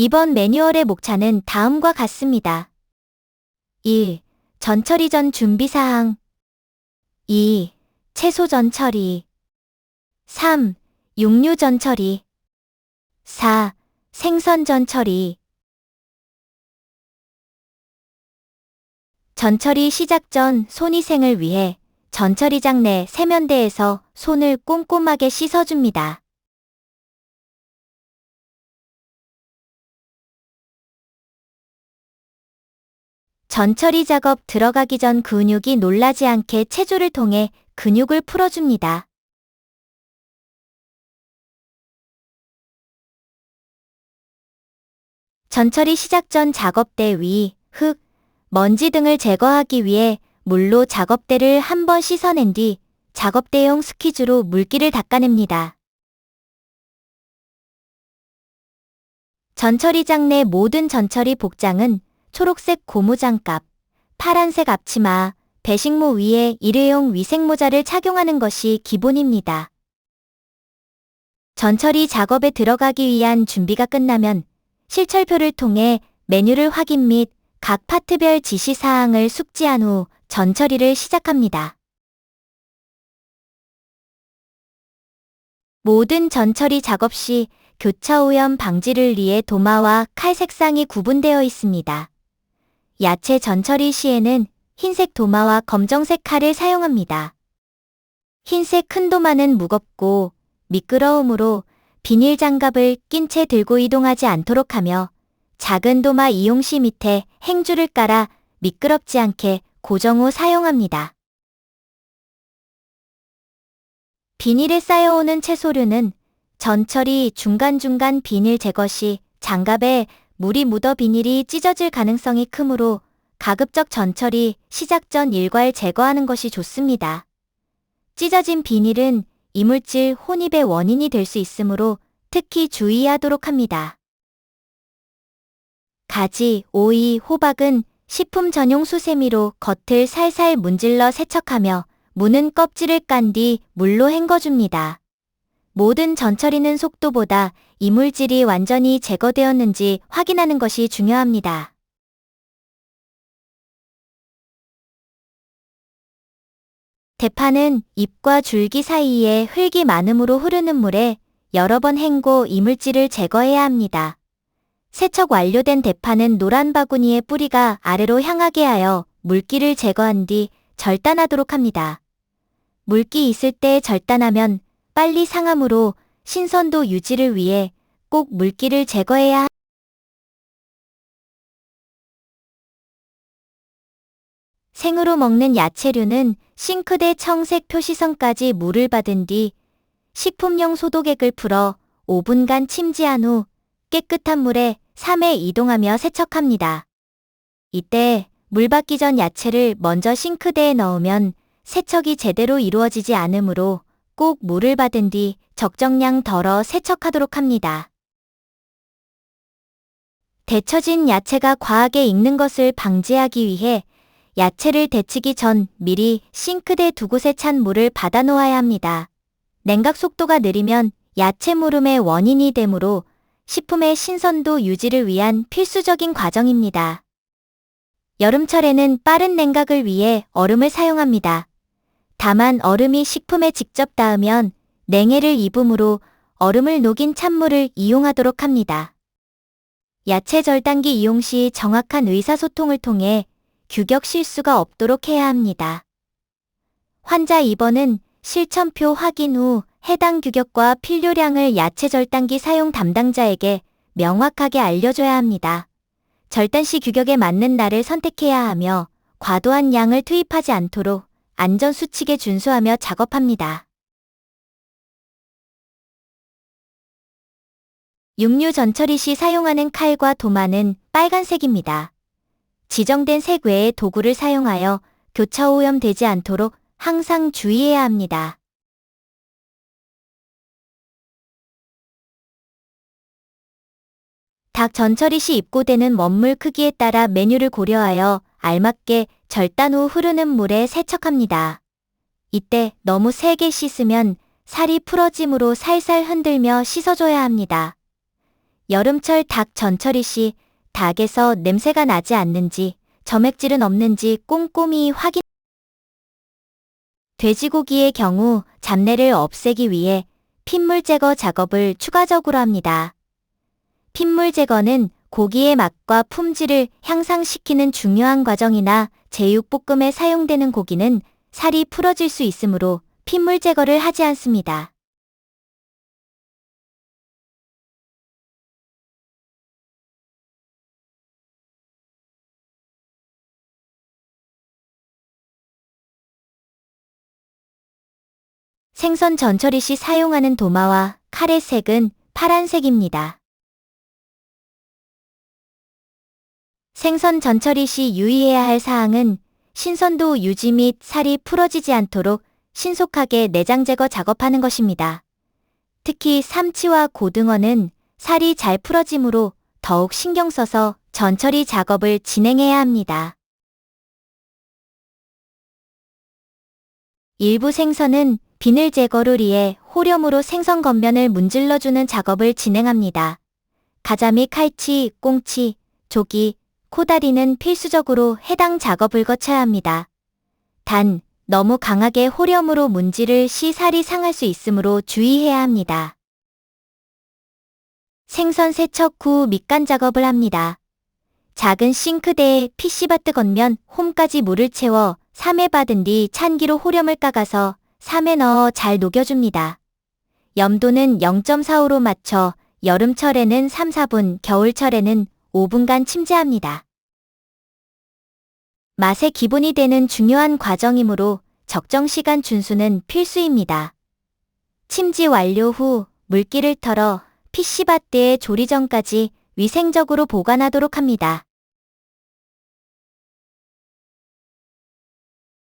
이번 매뉴얼의 목차는 다음과 같습니다. 1. 전처리 전 준비사항 2. 채소 전 처리 3. 육류 전 처리 4. 생선 전 처리 전처리 시작 전 손위생을 위해 전처리장 내 세면대에서 손을 꼼꼼하게 씻어줍니다. 전처리 작업 들어가기 전 근육이 놀라지 않게 체조를 통해 근육을 풀어줍니다. 전처리 시작 전 작업대 위, 흙, 먼지 등을 제거하기 위해 물로 작업대를 한 번 씻어낸 뒤 작업대용 스퀴즈로 물기를 닦아냅니다. 전처리장 내 모든 전처리 복장은 초록색 고무장갑, 파란색 앞치마, 배식모 위에 일회용 위생모자를 착용하는 것이 기본입니다. 전처리 작업에 들어가기 위한 준비가 끝나면 실철표를 통해 메뉴를 확인 및 각 파트별 지시사항을 숙지한 후 전처리를 시작합니다. 모든 전처리 작업 시 교차 오염 방지를 위해 도마와 칼 색상이 구분되어 있습니다. 야채 전처리 시에는 흰색 도마와 검정색 칼을 사용합니다. 흰색 큰 도마는 무겁고 미끄러우므로 비닐 장갑을 낀 채 들고 이동하지 않도록 하며 작은 도마 이용 시 밑에 행주를 깔아 미끄럽지 않게 고정 후 사용합니다. 비닐에 쌓여오는 채소류는 전처리 중간중간 비닐 제거 시 장갑에 물이 묻어 비닐이 찢어질 가능성이 크므로 가급적 전처리 시작 전 일괄 제거하는 것이 좋습니다. 찢어진 비닐은 이물질 혼입의 원인이 될 수 있으므로 특히 주의하도록 합니다. 가지, 오이, 호박은 식품 전용 수세미로 겉을 살살 문질러 세척하며 무는 껍질을 깐 뒤 물로 헹궈줍니다. 모든 전처리는 속도보다 이물질이 완전히 제거되었는지 확인하는 것이 중요합니다. 대파는 잎과 줄기 사이에 흙이 많으므로 흐르는 물에 여러 번 헹궈 이물질을 제거해야 합니다. 세척 완료된 대파는 노란 바구니의 뿌리가 아래로 향하게 하여 물기를 제거한 뒤 절단하도록 합니다. 물기 있을 때 절단하면 빨리 상하므로 신선도 유지를 위해 꼭 물기를 제거해야 합니다. 생으로 먹는 야채류는 싱크대 청색 표시선까지 물을 받은 뒤 식품용 소독액을 풀어 5분간 침지한 후 깨끗한 물에 3회 이동하며 세척합니다. 이때 물 받기 전 야채를 먼저 싱크대에 넣으면 세척이 제대로 이루어지지 않으므로 꼭 물을 받은 뒤 적정량 덜어 세척하도록 합니다. 데쳐진 야채가 과하게 익는 것을 방지하기 위해 야채를 데치기 전 미리 싱크대 두 곳에 찬 물을 받아 놓아야 합니다. 냉각 속도가 느리면 야채 무름의 원인이 되므로 식품의 신선도 유지를 위한 필수적인 과정입니다. 여름철에는 빠른 냉각을 위해 얼음을 사용합니다. 다만 얼음이 식품에 직접 닿으면 냉해를 입으므로 얼음을 녹인 찬물을 이용하도록 합니다. 야채 절단기 이용 시 정확한 의사소통을 통해 규격 실수가 없도록 해야 합니다. 환자 입원은 실천표 확인 후 해당 규격과 필요량을 야채 절단기 사용 담당자에게 명확하게 알려줘야 합니다. 절단 시 규격에 맞는 날을 선택해야 하며 과도한 양을 투입하지 않도록 안전수칙에 준수하며 작업합니다. 육류 전처리 시 사용하는 칼과 도마는 빨간색입니다. 지정된 색 외의 도구를 사용하여 교차 오염되지 않도록 항상 주의해야 합니다. 닭 전처리 시 입고되는 원물 크기에 따라 메뉴를 고려하여 알맞게 절단 후 흐르는 물에 세척합니다. 이때 너무 세게 씻으면 살이 풀어지므로 살살 흔들며 씻어줘야 합니다. 여름철 닭 전처리 시 닭에서 냄새가 나지 않는지, 점액질은 없는지 꼼꼼히 확인. 돼지고기의 경우 잡내를 없애기 위해 핏물 제거 작업을 추가적으로 합니다. 핏물 제거는 고기의 맛과 품질을 향상시키는 중요한 과정이나 제육볶음에 사용되는 고기는 살이 풀어질 수 있으므로 핏물 제거를 하지 않습니다. 생선 전처리 시 사용하는 도마와 칼의 색은 파란색입니다. 생선 전처리 시 유의해야 할 사항은 신선도 유지 및 살이 풀어지지 않도록 신속하게 내장 제거 작업하는 것입니다. 특히 삼치와 고등어는 살이 잘 풀어지므로 더욱 신경 써서 전처리 작업을 진행해야 합니다. 일부 생선은 비늘 제거를 위해 호렴으로 생선 겉면을 문질러주는 작업을 진행합니다. 가자 및 칼치, 꽁치, 조기, 코다리는 필수적으로 해당 작업을 거쳐야 합니다. 단, 너무 강하게 호렴으로 문지를 시 살이 상할 수 있으므로 주의해야 합니다. 생선 세척 후 밑간 작업을 합니다. 작은 싱크대에 PC바트 겉면 홈까지 물을 채워 3회 받은 뒤 찬기로 호렴을 깎아서 3에 넣어 잘 녹여줍니다. 염도는 0.45로 맞춰 여름철에는 3-4분, 겨울철에는 5분간 침제합니다. 맛의 기본이 되는 중요한 과정이므로 적정 시간 준수는 필수입니다. 침지 완료 후 물기를 털어 PC바트에 조리 전까지 위생적으로 보관하도록 합니다.